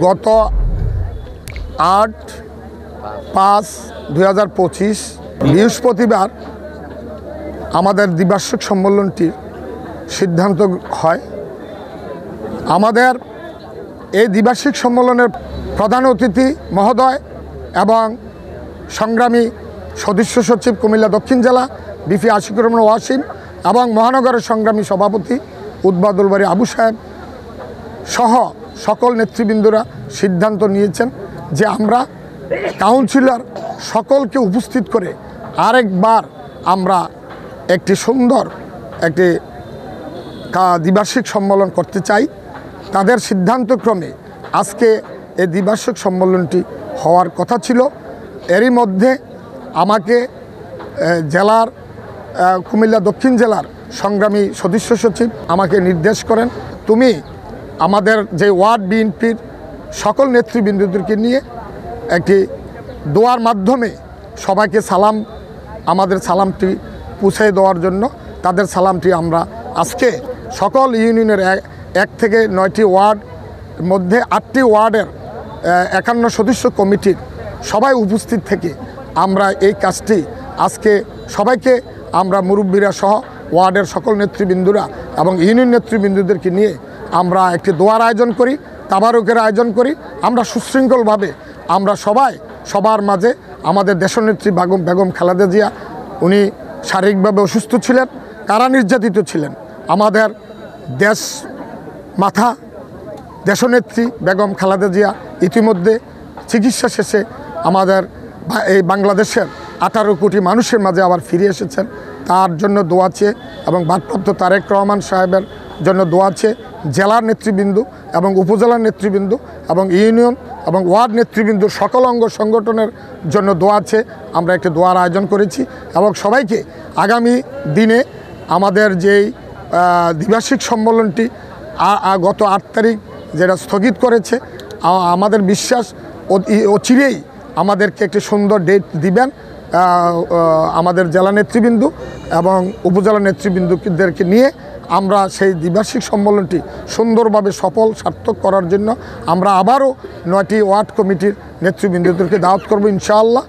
গত 8/5/2025 বৃহস্পতিবার আমাদের দ্বিবার্ষিক সম্মেলনটির সিদ্ধান্ত হয়। আমাদের এই দ্বিবার্ষিক সম্মেলনের প্রধান অতিথি মহোদয় এবং সংগ্রামী সদস্য সচিব কুমিল্লা দক্ষিণ জেলা বিপি আশিকুর রহমান ওয়াসিম এবং মহানগরের সংগ্রামী সভাপতি উদ্বাদুল বাড়ি আবু সাহেব সহ সকল নেতৃবৃন্দরা সিদ্ধান্ত নিয়েছেন যে আমরা কাউন্সিলর সকলকে উপস্থিত করে আরেকবার আমরা একটি সুন্দর একটি দ্বিবার্ষিক সম্মেলন করতে চাই। তাদের সিদ্ধান্তক্রমে আজকে এই দ্বিবার্ষিক সম্মেলনটি হওয়ার কথা ছিল। এরই মধ্যে আমাকে জেলার কুমিল্লা দক্ষিণ জেলার সংগ্রামী সদস্য সচিব আমাকে নির্দেশ করেন, তুমি আমাদের যে ওয়ার্ড বিএনপির সকল নেতৃবৃন্দদেরকে নিয়ে একটি দোয়ার মাধ্যমে সবাইকে আমাদের সালামটি পৌঁছে দেওয়ার জন্য তাদের সালামটি আমরা আজকে সকল ইউনিয়নের 1 থেকে 9টি ওয়ার্ড মধ্যে 8টি ওয়ার্ডের 51 সদস্য কমিটির সবাই উপস্থিত থেকে আমরা এই কাজটি আজকে সবাইকে আমরা মুরব্বীরা সহ ওয়ার্ডের সকল নেতৃবৃন্দরা এবং ইউনিয়ন নেতৃবৃন্দদেরকে নিয়ে আমরা একটি দোয়ার আয়োজন করি, তাবারুকের আয়োজন করি। আমরা সুশৃঙ্খলভাবে আমরা সবার মাঝে আমাদের দেশনেত্রী বেগম খালেদা জিয়া, উনি শারীরিকভাবে অসুস্থ ছিলেন, কারা নির্যাতিত ছিলেন। আমাদের দেশনেত্রী বেগম খালেদা জিয়া ইতিমধ্যে চিকিৎসা শেষে আমাদের এই বাংলাদেশের 18 কোটি মানুষের মাঝে আবার ফিরে এসেছেন। তার জন্য দোয়া চেয়ে এবং ভারপ্রাপ্ত তারেক রহমান সাহেবের জন্য দোয়া চেয়ে জেলার নেতৃবৃন্দ এবং উপজেলার নেতৃবৃন্দ এবং ইউনিয়ন এবং ওয়ার্ড নেতৃবৃন্দ সকল অঙ্গ সংগঠনের জন্য দোয়া চেয়ে আমরা একটি দোয়ার আয়োজন করেছি এবং সবাইকে আগামী দিনে আমাদের যেই দ্বিবার্ষিক সম্মেলনটি গত 8 তারিখ যেটা স্থগিত করেছে, আমাদের বিশ্বাস অচিরেই আমাদেরকে একটি সুন্দর ডেট দিবেন আমাদের জেলা নেতৃবৃন্দ এবং উপজেলা নেতৃবৃন্দদেরকে নিয়ে আমরা সেই দ্বিবার্ষিক সম্মেলনটি সুন্দরভাবে সফল সার্থক করার জন্য আমরা আবারও 9টি ওয়ার্ড কমিটির নেতৃবৃন্দদেরকে দাওয়াত করব ইনশাআল্লাহ।